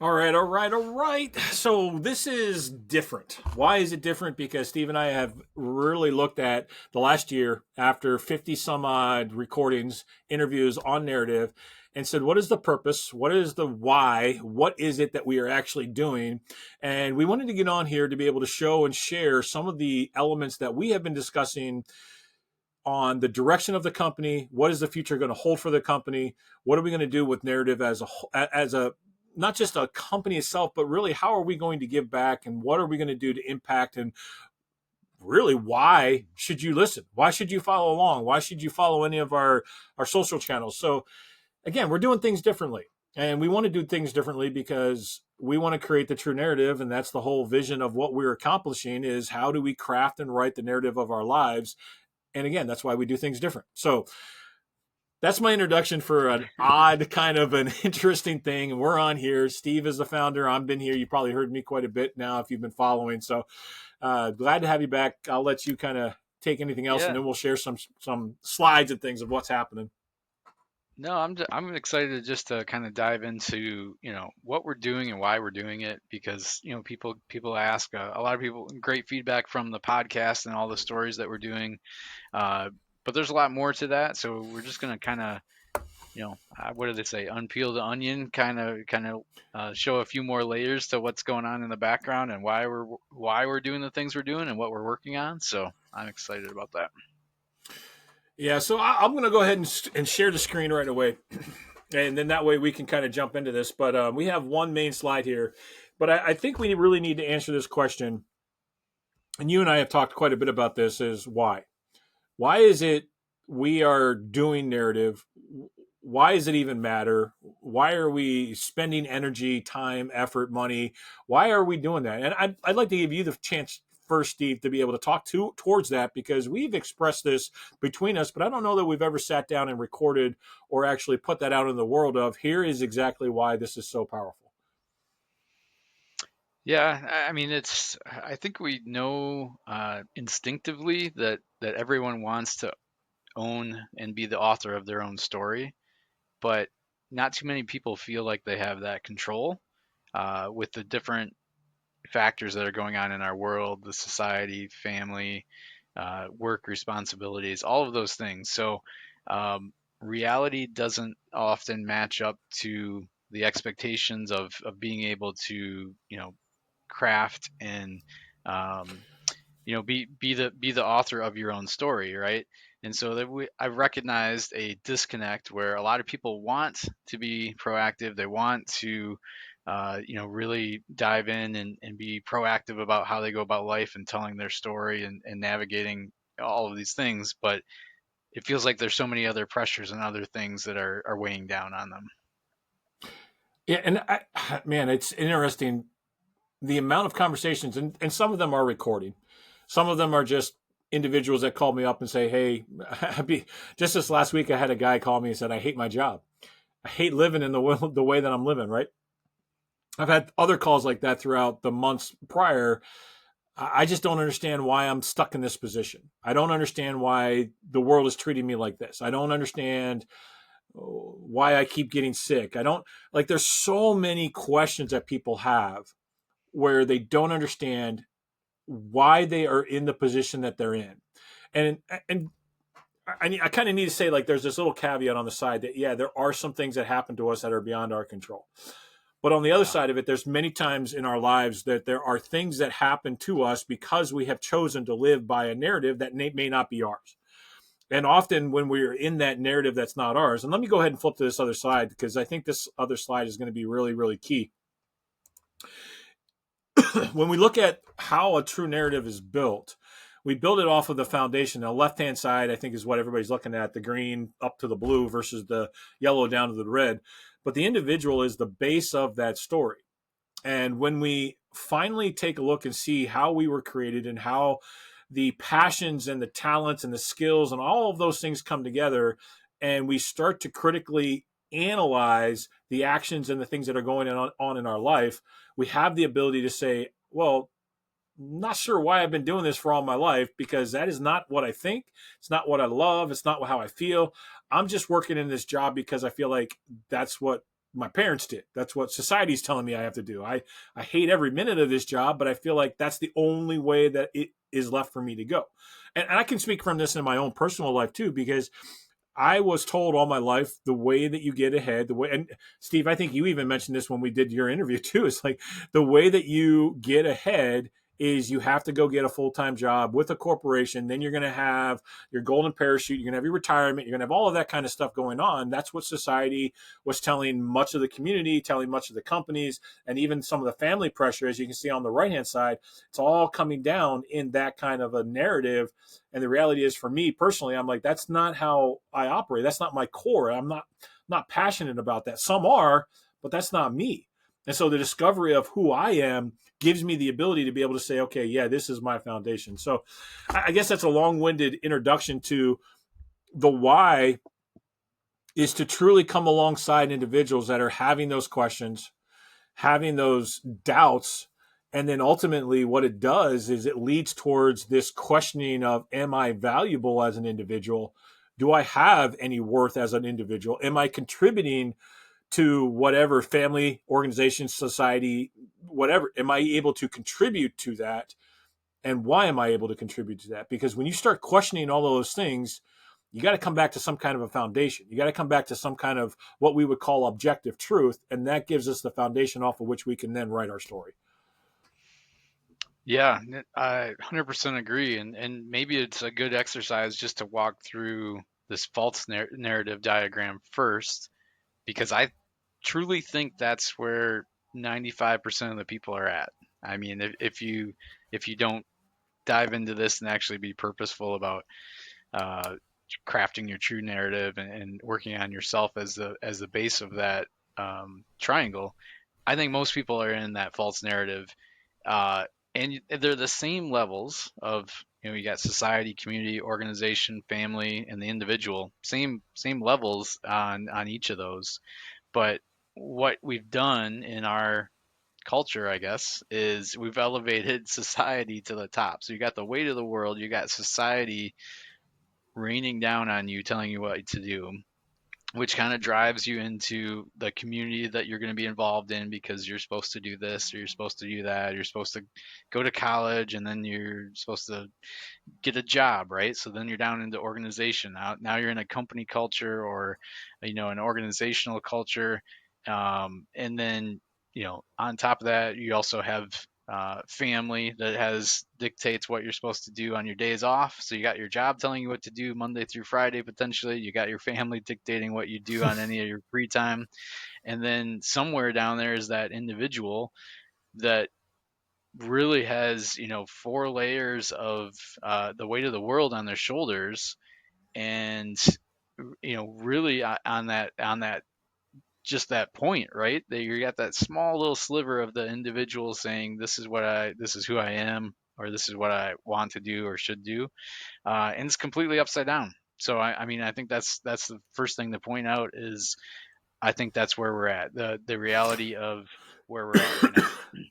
All right, all right, all right. So this is different. Why is it different? Because Steve and I have really looked at the last year after 50 some odd recordings, interviews on narrative, and said, what is the purpose? What is the why? What is it that we are actually doing? And we wanted to get on here to be able to show and share some of the elements that we have been discussing on the direction of the company. What is the future going to hold for the company? What are we going to do with narrative as a not just a company itself, but really how are we going to give back and what are we going to do to impact, and really why should you listen? Why should you follow along? Why should you follow any of our social channels? So again, we're doing things differently, and we want to do things differently because we want to create the true narrative, and that's the whole vision of what we're accomplishing is how do we craft and write the narrative of our lives. And again, that's why we do things different. So that's my introduction for an odd kind of an interesting thing. And we're on here. Steve is the founder. I've been here. You probably heard me quite a bit now if you've been following. So glad to have you back. I'll let you kind of take anything else, and Yeah. then we'll share some slides and things of what's happening. No, I'm excited just to kind of dive into, what we're doing and why we're doing it because, people ask a lot of people great feedback from the podcast and all the stories that we're doing. Uh, but there's a lot more to that, so we're just going to kind of, what do they say? Unpeel the onion, kind of show a few more layers to what's going on in the background and why we're doing the things we're doing and what we're working on. So I'm excited about that. Yeah, so I'm going to go ahead and share the screen right away. And then that way we can kind of jump into this. But we have one main slide here. But I think we really need to answer this question. And you and I have talked quite a bit about this is why? Why is it we are doing narrative? Why does it even matter? Why are we spending energy, time, effort, money? Why are we doing that? And I'd like to give you the chance first, Steve, to be able to talk towards that because we've expressed this between us, but I don't know that we've ever sat down and recorded or actually put that out in the world of here is exactly why this is so powerful. Yeah, I mean, I think we know instinctively that everyone wants to own and be the author of their own story, but not too many people feel like they have that control with the different factors that are going on in our world, the society, family, work responsibilities, all of those things. So, reality doesn't often match up to the expectations of being able to, craft and um, be the author of your own story, right? And so I've recognized a disconnect where a lot of people want to be proactive. They want to really dive in and be proactive about how they go about life and telling their story and navigating all of these things, but it feels like there's so many other pressures and other things that are weighing down on them. Yeah, and man, it's interesting the amount of conversations, and some of them are recording. Some of them are just individuals that call me up and say, hey, just this last week, I had a guy call me and said, I hate my job. I hate living in the way that I'm living, right? I've had other calls like that throughout the months prior. I just don't understand why I'm stuck in this position. I don't understand why the world is treating me like this. I don't understand why I keep getting sick. I don't like, there's so many questions that people have where they don't understand why they are in the position that they're in. And I kind of need to say, like, there's this little caveat on the side that, yeah, there are some things that happen to us that are beyond our control. But on the other Yeah. side of it, there's many times in our lives that there are things that happen to us because we have chosen to live by a narrative that may not be ours. And often when we're in that narrative that's not ours, and let me go ahead and flip to this other slide because I think this other slide is going to be really, really key. When we look at how a true narrative is built, we build it off of the foundation. The left hand side, I think, is what everybody's looking at, the green up to the blue versus the yellow down to the red. But the individual is the base of that story. And when we finally take a look and see how we were created and how the passions and the talents and the skills and all of those things come together, and we start to critically analyze the actions and the things that are going on in our life, we have the ability to say, well, not sure why I've been doing this for all my life because that is not what I think. It's not what I love. It's not how I feel. I'm just working in this job because I feel like that's what my parents did. That's what society's telling me I have to do. I hate every minute of this job, but I feel like that's the only way that it is left for me to go. And I can speak from this in my own personal life too, because I was told all my life the way that you get ahead, the way, and Steve, I think you even mentioned this when we did your interview too. It's like the way that you get ahead is you have to go get a full-time job with a corporation. Then you're going to have your golden parachute. You're going to have your retirement. You're going to have all of that kind of stuff going on. That's what society was telling much of the community, telling much of the companies, and even some of the family pressure, as you can see on the right-hand side. It's all coming down in that kind of a narrative. And the reality is, for me personally, I'm like, that's not how I operate. That's not my core. I'm not passionate about that. Some are, but that's not me. And so the discovery of who I am gives me the ability to be able to say, okay, yeah, this is my foundation. So I guess that's a long-winded introduction to the why, is to truly come alongside individuals that are having those questions, having those doubts. And then ultimately what it does is it leads towards this questioning of, am I valuable as an individual? Do I have any worth as an individual? Am I contributing to whatever family, organization, society, whatever? Am I able to contribute to that? And why am I able to contribute to that? Because when you start questioning all of those things, you got to come back to some kind of a foundation. You got to come back to some kind of what we would call objective truth. And that gives us the foundation off of which we can then write our story. Yeah, I 100% agree. And maybe it's a good exercise just to walk through this false narrative diagram first, because I truly think that's where 95% of the people are at. I mean, if you don't dive into this and actually be purposeful about uh, crafting your true narrative and working on yourself as the base of that triangle, I think most people are in that false narrative, uh, and they're the same levels of, you got society, community, organization, family, and the individual, same levels on each of those. But what we've done in our culture, I guess, is we've elevated society to the top. So you got the weight of the world, you got society raining down on you, telling you what to do, which kind of drives you into the community that you're going to be involved in, because you're supposed to do this or you're supposed to do that. You're supposed to go to college and then you're supposed to get a job, right? So then you're down into organization. Now you're in a company culture, or an organizational culture, and then on top of that, you also have family that has dictates what you're supposed to do on your days off. So you got your job telling you what to do Monday through Friday, potentially. You got your family dictating what you do on any of your free time, and then somewhere down there is that individual that really has four layers of the weight of the world on their shoulders, and really on that just that point, right? That you got that small little sliver of the individual saying, this is who I am, or this is what I want to do or should do, and it's completely upside down. So I mean, I think that's the first thing to point out is, I think that's where we're at, the reality of where we're at right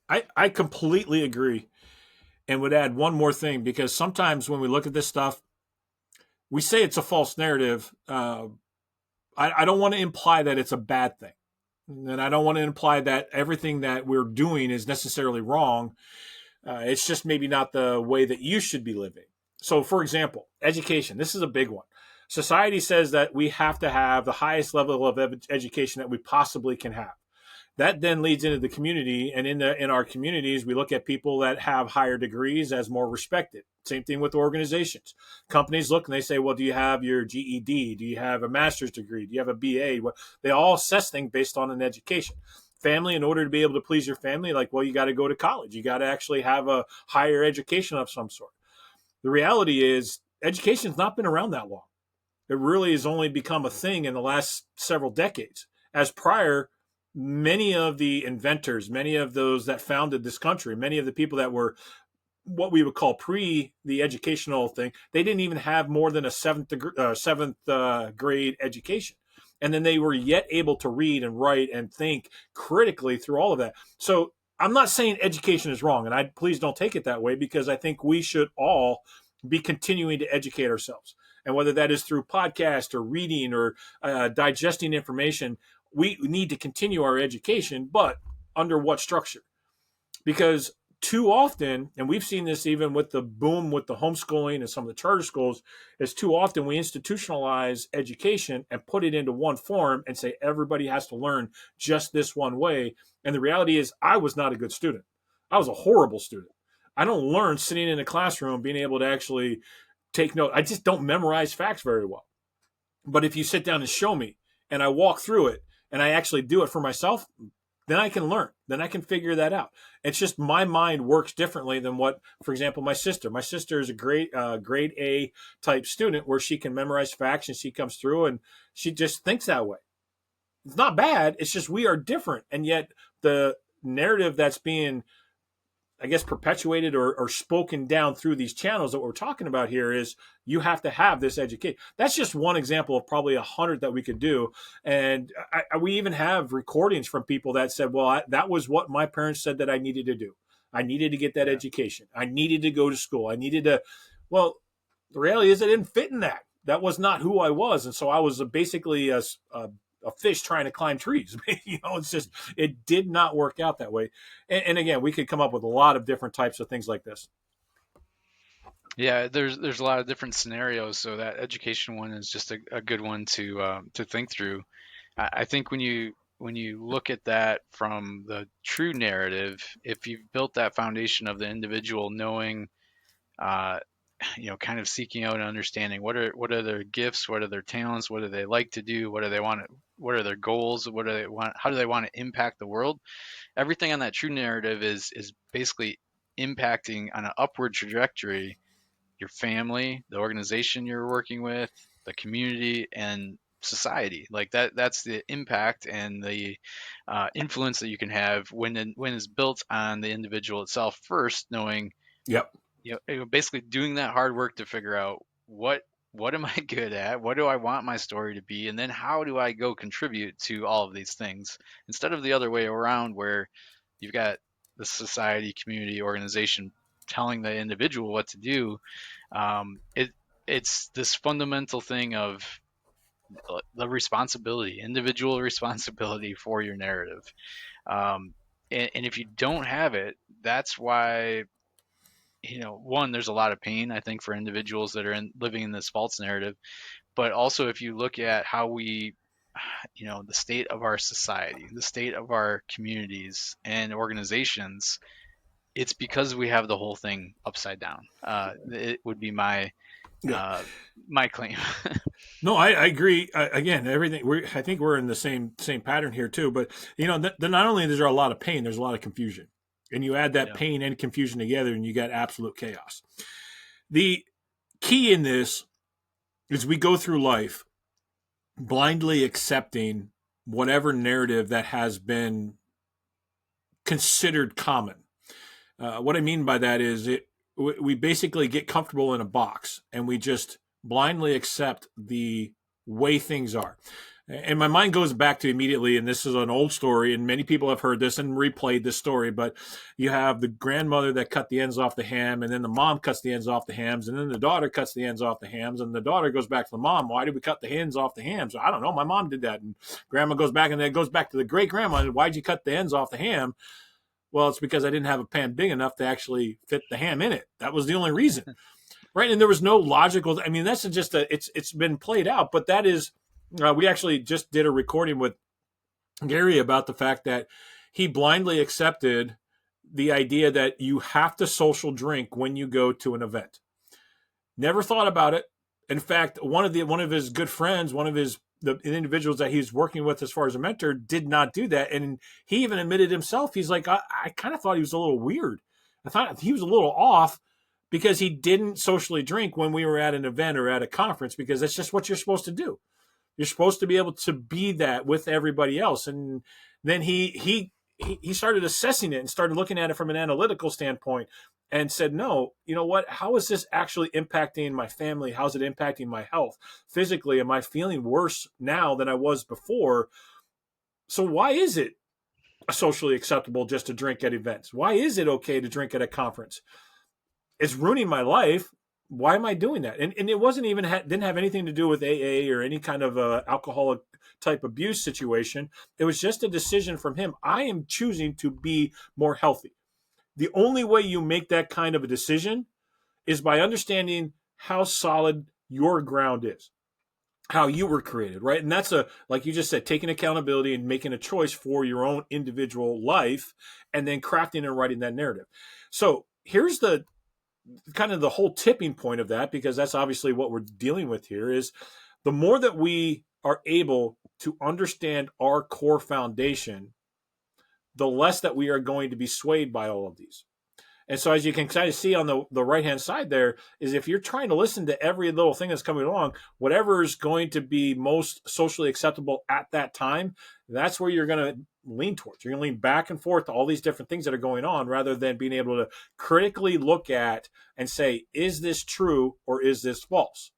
now. I completely agree, and would add one more thing, because sometimes when we look at this stuff, we say it's a false narrative. I don't want to imply that it's a bad thing. And I don't want to imply that everything that we're doing is necessarily wrong. It's just maybe not the way that you should be living. So, for example, education. This is a big one. Society says that we have to have the highest level of education that we possibly can have. That then leads into the community, and in our communities, we look at people that have higher degrees as more respected. Same thing with organizations. Companies look and they say, well, do you have your GED? Do you have a master's degree? Do you have a BA? Well, they all assess things based on an education. Family, in order to be able to please your family, like, well, you got to go to college. You got to actually have a higher education of some sort. The reality is education's not been around that long. It really has only become a thing in the last several decades. As prior, many of the inventors, many of those that founded this country, many of the people that were what we would call pre the educational thing, they didn't even have more than a seventh grade education. And then they were yet able to read and write and think critically through all of that. So I'm not saying education is wrong, and I please don't take it that way, because I think we should all be continuing to educate ourselves. And whether that is through podcast or reading or digesting information, we need to continue our education, but under what structure? Because too often, and we've seen this even with the boom with the homeschooling and some of the charter schools, is too often we institutionalize education and put it into one form and say everybody has to learn just this one way. And the reality is, I was not a good student. I was a horrible student. I don't learn sitting in a classroom being able to actually take note. I just don't memorize facts very well. But if you sit down and show me and I walk through it and I actually do it for myself, then I can learn. Then I can figure that out. It's just my mind works differently than what, for example, my sister. My sister is a grade A type student where she can memorize facts and she comes through and she just thinks that way. It's not bad. It's just we are different. And yet the narrative that's being, I guess, perpetuated or spoken down through these channels that we're talking about here is you have to have this education. That's just one example of probably 100 that we could do. And we even have recordings from people that said, well, that was what my parents said that I needed to do. I needed to get that education. I needed to go to school. I needed to, well, the reality is I didn't fit in that. That was not who I was. And so I was basically a fish trying to climb trees. It's just, it did not work out that way. And again, we could come up with a lot of different types of things like this. Yeah, there's a lot of different scenarios, so that education one is just a good one to think through. I think when you look at that from the true narrative, if you've built that foundation of the individual knowing, uh, kind of seeking out and understanding what are their gifts, what are their talents, what do they like to do, what do they want, what are their goals, what do they want, how do they want to impact the world. Everything on that true narrative is basically impacting on an upward trajectory your family, the organization you're working with, the community, and society. Like that's the impact and the influence that you can have when it's built on the individual itself first, knowing, Yep. basically doing that hard work to figure out what am I good at? What do I want my story to be? And then how do I go contribute to all of these things instead of the other way around where you've got the society, community, organization telling the individual what to do. It's this fundamental thing of the responsibility, individual responsibility for your narrative. Um, and if you don't have it, that's why, one, there's a lot of pain, I think, for individuals that are living in this false narrative. But also, if you look at how we, the state of our society, the state of our communities and organizations, it's because we have the whole thing upside down. It would be my Yeah. uh, my claim. No, I agree. Again, everything. I think we're in the same pattern here too. But not only is there a lot of pain, there's a lot of confusion, and you add that Yeah. pain and confusion together, and you got absolute chaos. The key in this is we go through life blindly accepting whatever narrative that has been considered common. What I mean by that is we basically get comfortable in a box and we just blindly accept the way things are. And my mind goes back to immediately, and this is an old story, and many people have heard this and replayed this story, but you have the grandmother that cut the ends off the ham, and then the mom cuts the ends off the hams, and then the daughter cuts the ends off the hams, and the daughter goes back to the mom. Why did we cut the ends off the hams? I don't know. My mom did that. And grandma goes back, and then it goes back to the great grandma. Why'd you cut the ends off the ham? Well, it's because I didn't have a pan big enough to actually fit the ham in it. That was the only reason. Right. And there was no logical, I mean, that's just it's been played out, but that is, we actually just did a recording with Gary about the fact that he blindly accepted the idea that you have to social drink when you go to an event. Never thought about it. In fact, one of his good friends, the individuals that he's working with as far as a mentor, did not do that. And he even admitted himself, he's like, I kind of thought he was a little weird. I thought he was a little off because he didn't socially drink when we were at an event or at a conference, because that's just what you're supposed to do. You're supposed to be able to be that with everybody else. And then he started assessing it and started looking at it from an analytical standpoint and said, no, you know what? How is this actually impacting my family? How's it impacting my health? Physically, am I feeling worse now than I was before? So why is it socially acceptable just to drink at events? Why is it okay to drink at a conference? It's ruining my life. why am I doing that? And it wasn't even didn't have anything to do with AA or any kind of alcoholic type abuse situation. It was just a decision from him. I am choosing to be more healthy. The only way you make that kind of a decision is by understanding how solid your ground is, how you were created, right? And that's like you just said, taking accountability and making a choice for your own individual life, and then crafting and writing that narrative. So here's the kind of the whole tipping point of that, because that's obviously what we're dealing with here, is the more that we are able to understand our core foundation, the less that we are going to be swayed by all of these. And so, as you can kind of see on the right hand side there, is if you're trying to listen to every little thing that's coming along, whatever is going to be most socially acceptable at that time, that's where you're going to lean towards. You're going to lean back and forth to all these different things that are going on, rather than being able to critically look at and say, is this true or is this false?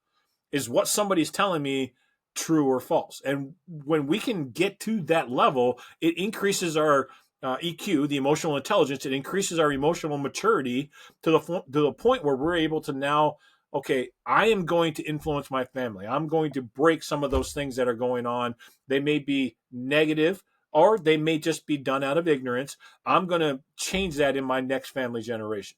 Is what somebody's telling me true or false? And when we can get to that level, it increases our EQ, the emotional intelligence. It increases our emotional maturity to the point where we're able to now, okay, I am going to influence my family. I'm going to break some of those things that are going on. They may be negative, or they may just be done out of ignorance. I'm going to change that in my next family generation.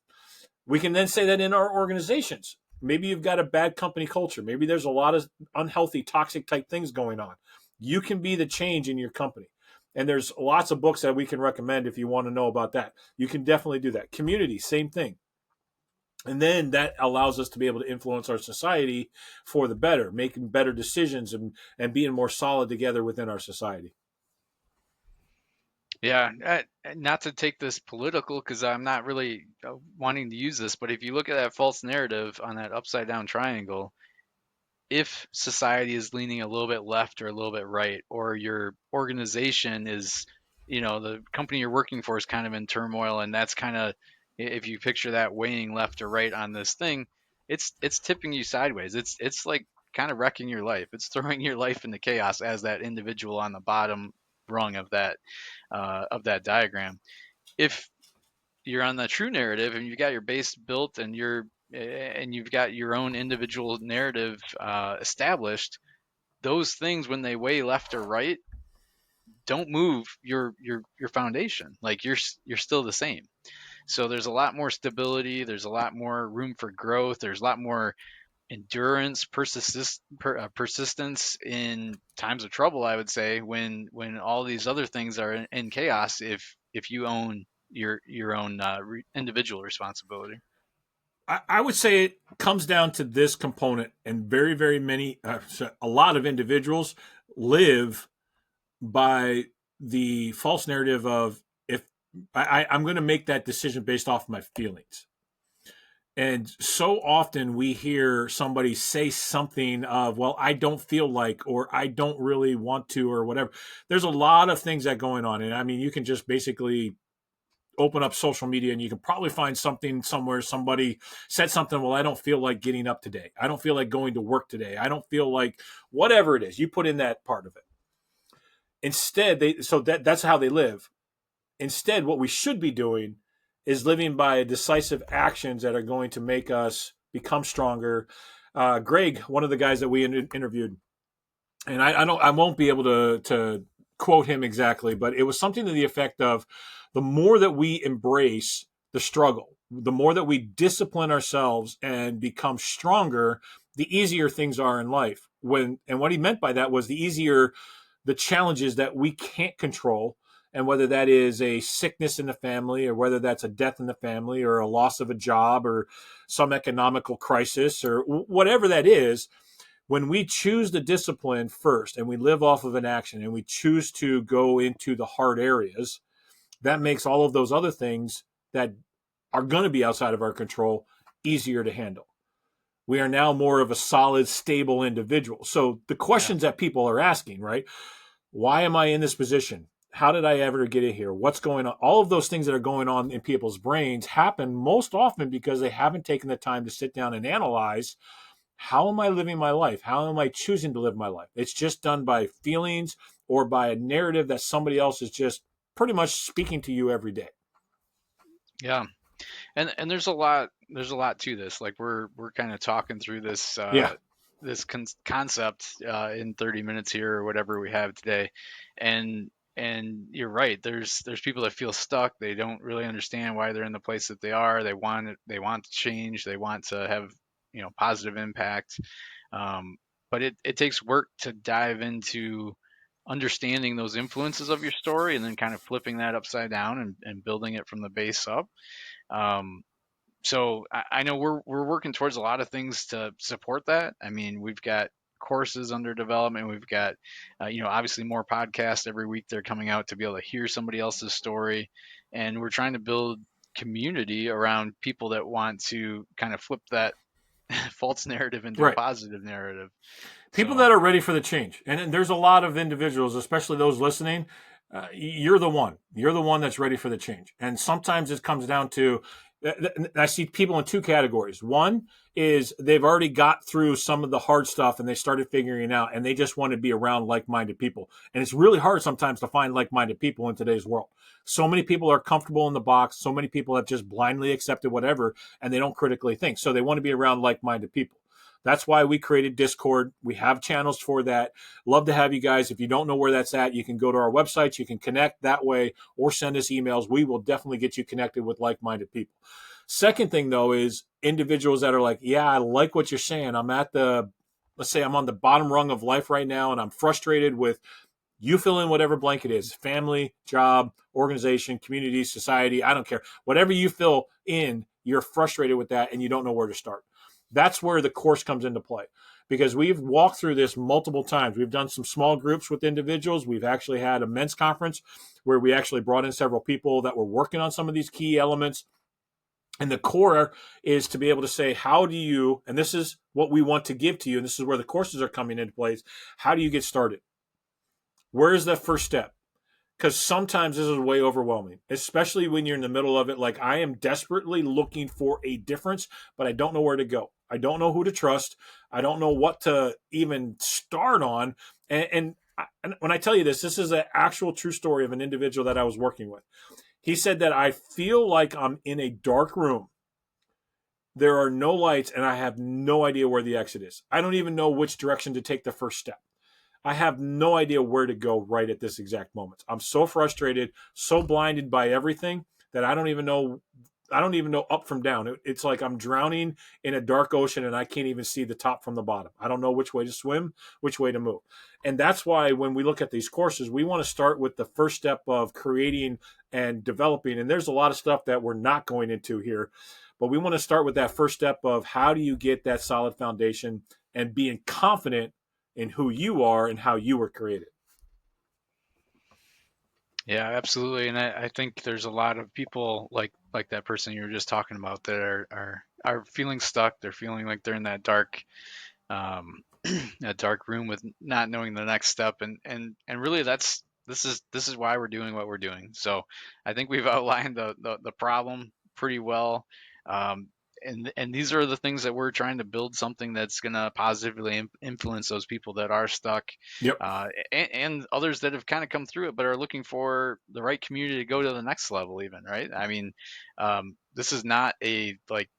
We can then say that in our organizations. Maybe you've got a bad company culture. Maybe there's a lot of unhealthy, toxic type things going on. You can be the change in your company. And there's lots of books that we can recommend if you want to know about that. You can definitely do that. Community, same thing. And then that allows us to be able to influence our society for the better, making better decisions, and being more solid together within our society. Yeah, not to take this political because I'm not really wanting to use this, but if you look at that false narrative on that upside down triangle, if society is leaning a little bit left or a little bit right, or your organization is, the company you're working for is kind of in turmoil, and that's kind of, if you picture that weighing left or right on this thing, it's tipping you sideways. It's like kind of wrecking your life. It's throwing your life into chaos as that individual on the bottom rung of that diagram. If you're on the true narrative and you've got your base built and you've got your own individual narrative established, those things when they weigh left or right don't move your foundation. Like you're still the same. So there's a lot more stability. There's a lot more room for growth. There's a lot more endurance, persistence in times of trouble. I would say when all these other things are in chaos, if you own your own individual responsibility. I would say it comes down to this component, and very, very many, a lot of individuals live by the false narrative of, if I'm going to make that decision based off my feelings. And so often we hear somebody say something of, well, I don't feel like, or I don't really want to, or whatever. There's a lot of things that going on. And I mean, you can just basically open up social media and you can probably find something somewhere. Somebody said something, well, I don't feel like getting up today. I don't feel like going to work today. I don't feel like, whatever it is, you put in that part of it. Instead, that's how they live. Instead, what we should be doing is living by decisive actions that are going to make us become stronger. Greg, one of the guys that we interviewed, and I won't be able to quote him exactly, but it was something to the effect of, the more that we embrace the struggle, the more that we discipline ourselves and become stronger, the easier things are in life. And what he meant by that was, the easier the challenges that we can't control, and whether that is a sickness in the family, or whether that's a death in the family, or a loss of a job, or some economical crisis, or whatever that is, when we choose the discipline first and we live off of an action and we choose to go into the hard areas, that makes all of those other things that are going to be outside of our control easier to handle. We are now more of a solid, stable individual. So the questions that people are asking, right? Why am I in this position? How did I ever get in here? What's going on? All of those things that are going on in people's brains happen most often because they haven't taken the time to sit down and analyze, how am I living my life? How am I choosing to live my life? It's just done by feelings or by a narrative that somebody else is just pretty much speaking to you every day. Yeah. And there's a lot to this. Like we're kind of talking through this Yeah, concept in 30 minutes here or whatever we have today, and you're right. There's people that feel stuck. They don't really understand why they're in the place that they are. They want to change. They want to have positive impact. Um, but it takes work to dive into understanding those influences of your story and then kind of flipping that upside down and building it from the base up. Um, so I know we're working towards a lot of things to support that. I mean, we've got courses under development. We've got, obviously more podcasts every week. They're coming out to be able to hear somebody else's story, and we're trying to build community around people that want to kind of flip that false narrative into a right. positive narrative. People So that are ready for the change. And there's a lot of individuals, especially those listening. You're the one. You're the one that's ready for the change. And sometimes it comes down to, I see people in two categories. One is they've already got through some of the hard stuff and they started figuring it out and they just want to be around like-minded people. And it's really hard sometimes to find like-minded people in today's world. So many people are comfortable in the box. So many people have just blindly accepted whatever and they don't critically think. So they want to be around like-minded people. That's why we created Discord. We have channels for that. Love to have you guys. If you don't know where that's at, you can go to our website. You can connect that way or send us emails. We will definitely get you connected with like-minded people. Second thing, though, is individuals that are like, yeah, I like what you're saying. Let's say I'm on the bottom rung of life right now and I'm frustrated with, you fill in whatever blank it is, family, job, organization, community, society, I don't care. Whatever you fill in, you're frustrated with that and you don't know where to start. That's where the course comes into play because we've walked through this multiple times. We've done some small groups with individuals. We've actually had a men's conference where we actually brought in several people that were working on some of these key elements. And the core is to be able to say, how do you, and this is what we want to give to you, and this is where the courses are coming into place. How do you get started? Where is that first step? Because sometimes this is way overwhelming, especially when you're in the middle of it. Like I am desperately looking for a difference, but I don't know where to go. I don't know who to trust. I don't know what to even start on. And when I tell you this is an actual true story of an individual that I was working with. He said that I feel like I'm in a dark room. There are no lights, and I have no idea where the exit is. I don't even know which direction to take the first step. I have no idea where to go right at this exact moment. I'm so frustrated, so blinded by everything that I don't even know. I don't even know up from down. It's like I'm drowning in a dark ocean and I can't even see the top from the bottom. I don't know which way to swim, which way to move. And that's why when we look at these courses, we want to start with the first step of creating and developing. And there's a lot of stuff that we're not going into here, but we want to start with that first step of how do you get that solid foundation and being confident in who you are and how you were created. yeah, absolutely. And I think there's a lot of people like that person you were just talking about that are feeling stuck. They're feeling like they're in that dark um, that dark room with not knowing the next step. And really this is why we're doing what we're doing. So I think we've outlined the problem pretty well. Um, and these are the things that we're trying to build something that's going to positively influence those people that are stuck, Yep. and others that have kind of come through it but are looking for the right community to go to the next level even, right? I mean, this is not a like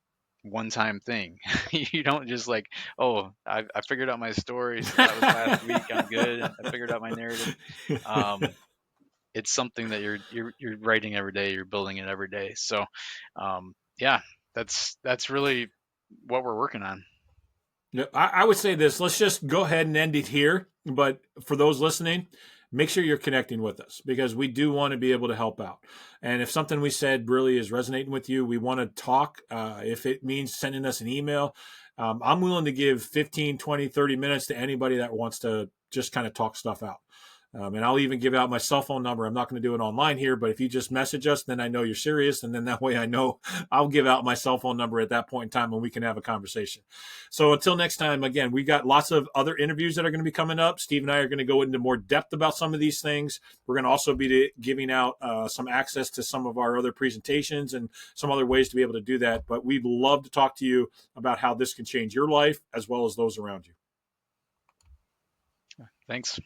one-time thing. You don't just like, oh, I figured out my story. That was last week. I'm good. I figured out my narrative. Um, it's something that you're writing every day. You're building it every day. So, yeah, that's really what we're working on. Yeah, I would say this. Let's just go ahead and end it here. But for those listening, make sure you're connecting with us because we do want to be able to help out. And if something we said really is resonating with you, we want to talk. If it means sending us an email, I'm willing to give 15, 20, 30 minutes to anybody that wants to just kind of talk stuff out. And I'll even give out my cell phone number. I'm not going to do it online here, but if you just message us, then I know you're serious. And then that way I know I'll give out my cell phone number at that point in time when we can have a conversation. So until next time, again, we got lots of other interviews that are going to be coming up. Steve and I are going to go into more depth about some of these things. We're going to also be giving out some access to some of our other presentations and some other ways to be able to do that. But we'd love to talk to you about how this can change your life as well as those around you. Thanks.